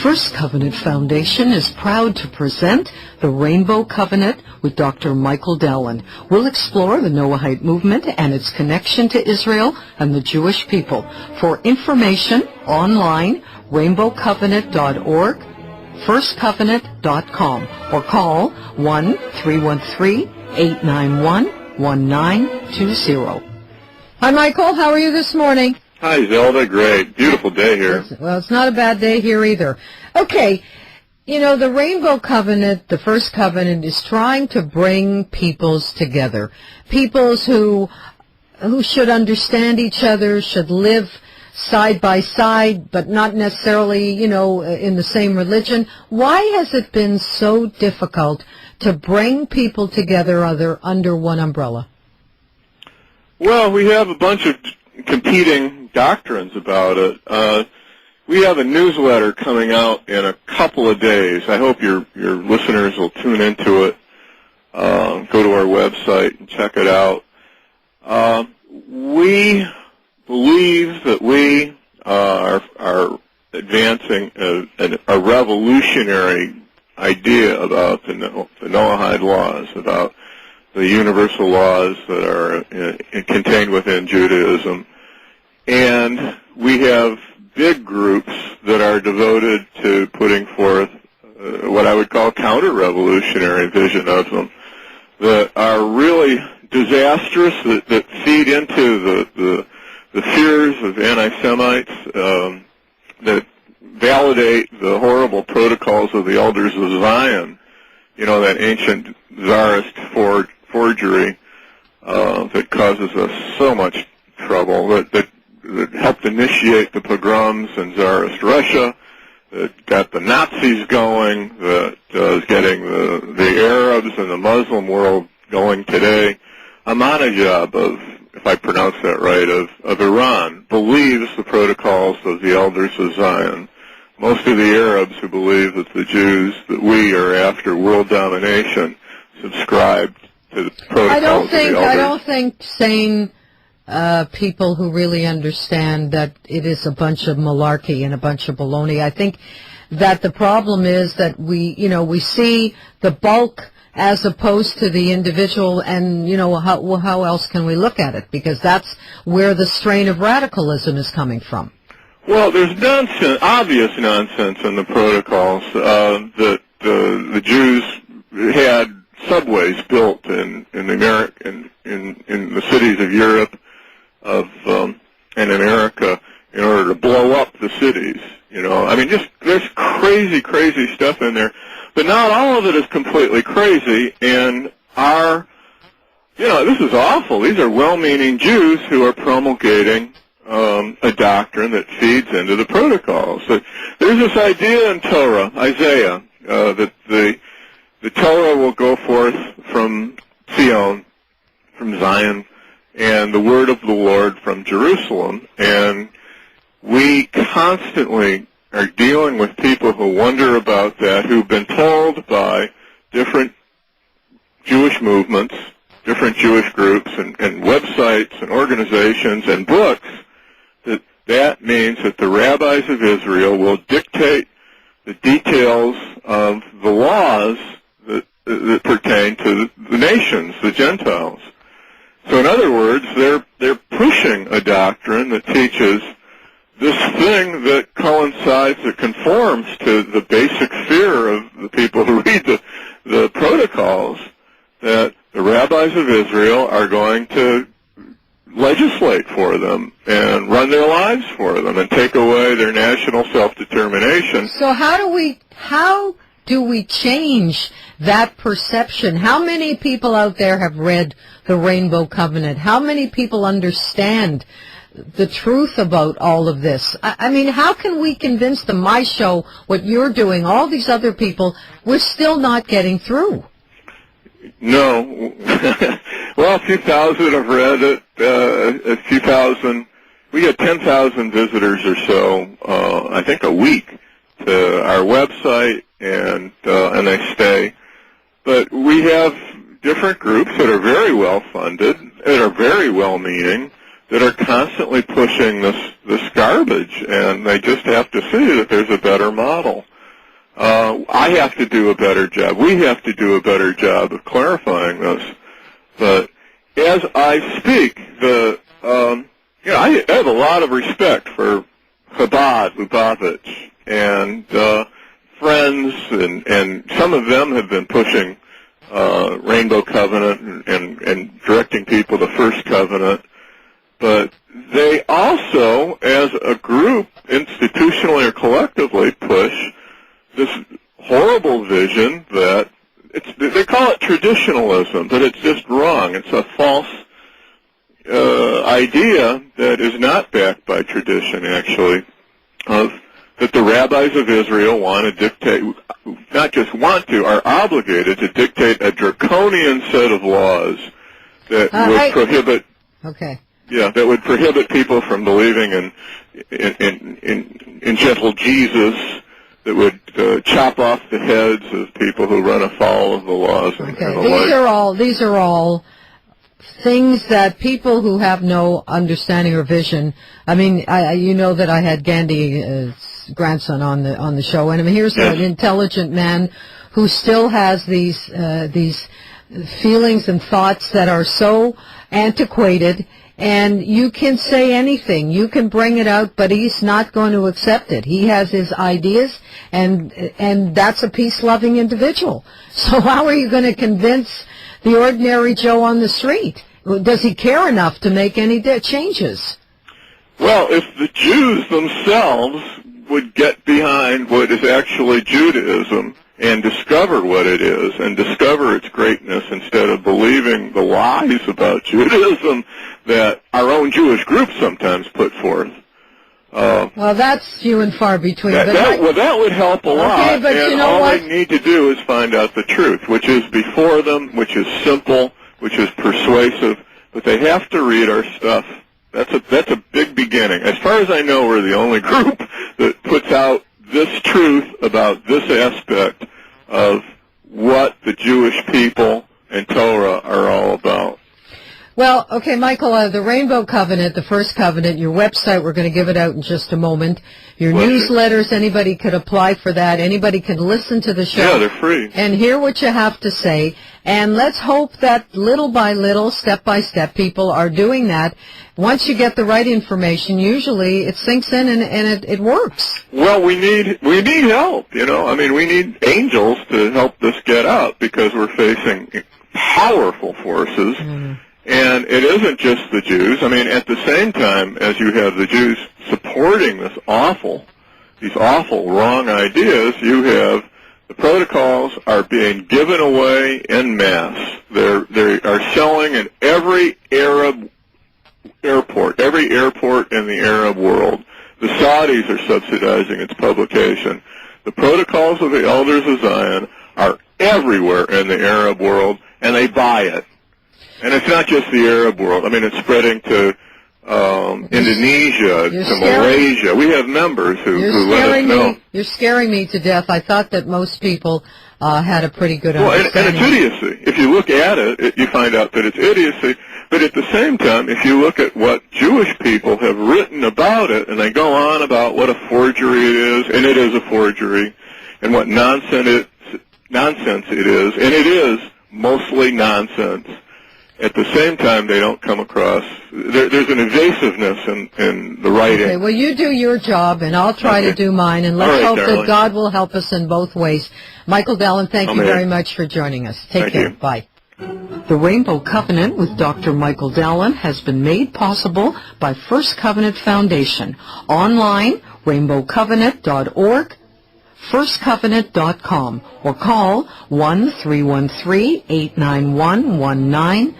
First Covenant Foundation is proud to present the Rainbow Covenant with Dr. Michael Dallen. We'll explore the Noahide movement and its connection to Israel and the Jewish people. For information, online, rainbowcovenant.org, firstcovenant.com, or call 1-313-891-1920. Hi, Michael. How are you this morning? Hi, Zelda. Great. Beautiful day here. Well, it's not a bad day here either. Okay, the Rainbow Covenant, the First Covenant, is trying to bring peoples together. Peoples who should understand each other, should live side by side, but not necessarily, in the same religion. Why has it been so difficult to bring people together under one umbrella? Well, we have a bunch of competing doctrines about it. We have a newsletter coming out in a couple of days. I hope your listeners will tune into it. Go to our website and check it out. We believe that we are advancing a revolutionary idea about the Noahide laws, about the universal laws that are contained within Judaism. And we have big groups that are devoted to putting forth what I would call counter-revolutionary vision of them that are really disastrous, that feed into the fears of anti-Semites, that validate the horrible protocols of the elders of Zion, that ancient Tsarist forgery that causes us so much trouble, that helped initiate the pogroms in Tsarist Russia, that got the Nazis going, that is getting the Arabs and the Muslim world going today. Ahmadinejad if I pronounce that right, of Iran, believes the protocols of the elders of Zion. Most of the Arabs who believe that the Jews, that we are after world domination, subscribe to the protocols of the elders. I don't think sane people who really understand that it is a bunch of malarkey and a bunch of baloney. I think that the problem is that we see the bulk as opposed to the individual, and how else can we look at it? Because that's where the strain of radicalism is coming from. Well, there's nonsense, obvious nonsense in the protocols that the Jews had subways built in the cities of Europe and America in order to blow up the cities. There's crazy stuff in there. But not all of it is completely crazy, and this is awful. These are well-meaning Jews who are promulgating a doctrine that feeds into the protocols. So there's this idea in Torah, Isaiah, that the Torah will go forth from Zion, and the word of the Lord from Jerusalem, and we constantly are dealing with people who wonder about that, who've been told by different Jewish movements, different Jewish groups, and websites and organizations and books, that means that the rabbis of Israel will dictate the details of the laws that pertain to the nations, the Gentiles. So in other words, they're pushing a doctrine that teaches this thing that coincides, that conforms to the basic fear of the people who read the protocols, that the rabbis of Israel are going to legislate for them and run their lives for them and take away their national self-determination. So how do we change that perception? How many people out there have read the Rainbow Covenant? How many people understand the truth about all of this? How can we convince them? My show, what you're doing, all these other people, we're still not getting through. No. Well, a few thousand have read it. A few thousand. We get 10,000 visitors or so, I think, a week to our website, and they stay. But we have different groups that are very well funded, that are very well meaning, that are constantly pushing this garbage, and they just have to see that there's a better model. I have to do a better job. We have to do a better job of clarifying this. But as I speak, I have a lot of respect for Chabad, Lubavitch, and friends, and some of them have been pushing Rainbow Covenant and directing people to First Covenant. But they also, as a group, institutionally or collectively, push this horrible vision that they call it traditionalism, but it's just wrong. It's a false idea that is not backed by tradition, actually, that the rabbis of Israel want to dictate, not just want to, are obligated to dictate a draconian set of laws that would prohibit. Okay. Yeah, that would prohibit people from believing in gentle Jesus, that would chop off the heads of people who run afoul of the laws. Okay, and the these are all things that people who have no understanding or vision. I mean, you know that I had Gandhi's grandson on the show, and I mean, here's an intelligent man who still has these feelings and thoughts that are so antiquated. And you can say anything, you can bring it out, but he's not going to accept it. He has his ideas, and that's a peace-loving individual. So how are you going to convince the ordinary Joe on the street? Does he care enough to make any changes? Well, if the Jews themselves would get behind what is actually Judaism and discover what it is and discover its greatness instead of believing the lies about Judaism that our own Jewish groups sometimes put forth. Well, that's few and far between. That would help a lot. Okay, but and you know all what? they need to do is find out the truth, which is before them, which is simple, which is persuasive, but they have to read our stuff. That's a big beginning. As far as I know, we're the only group that puts out this truth about this aspect of what the Jewish people and Torah are all about. Well, okay, Michael, the Rainbow Covenant, the First Covenant, your website, we're going to give it out in just a moment. Your newsletters, anybody could apply for that. Anybody can listen to the show. Yeah, they're free. And hear what you have to say. And let's hope that little by little, step by step, people are doing that. Once you get the right information, usually it sinks in and it works. Well, we need help, you know. I mean, we need angels to help this get out because we're facing powerful forces. And it isn't just the Jews. I mean, at the same time as you have the Jews supporting these awful wrong ideas, you have the protocols are being given away en masse. They are selling in every Arab airport in the Arab world. The Saudis are subsidizing its publication. The protocols of the Elders of Zion are everywhere in the Arab world, and they buy it. And it's not just the Arab world. I mean, it's spreading to Indonesia, to Malaysia. We have members who let us know. You're scaring me to death. I thought that most people had a pretty good understanding. And it's idiocy. If you look at it, you find out that it's idiocy. But at the same time, if you look at what Jewish people have written about it, and they go on about what a forgery it is, and it is a forgery, and what nonsense it is, and it is mostly nonsense. At the same time, they don't come across. There's an evasiveness in the writing. Okay, well, you do your job, and I'll try to do mine, and let's hope that God will help us in both ways. Michael Dallen, thank you very much for joining us. Take care. Bye. The Rainbow Covenant with Dr. Michael Dallen has been made possible by First Covenant Foundation. Online, rainbowcovenant.org, firstcovenant.com, or call 1-313-891-1920.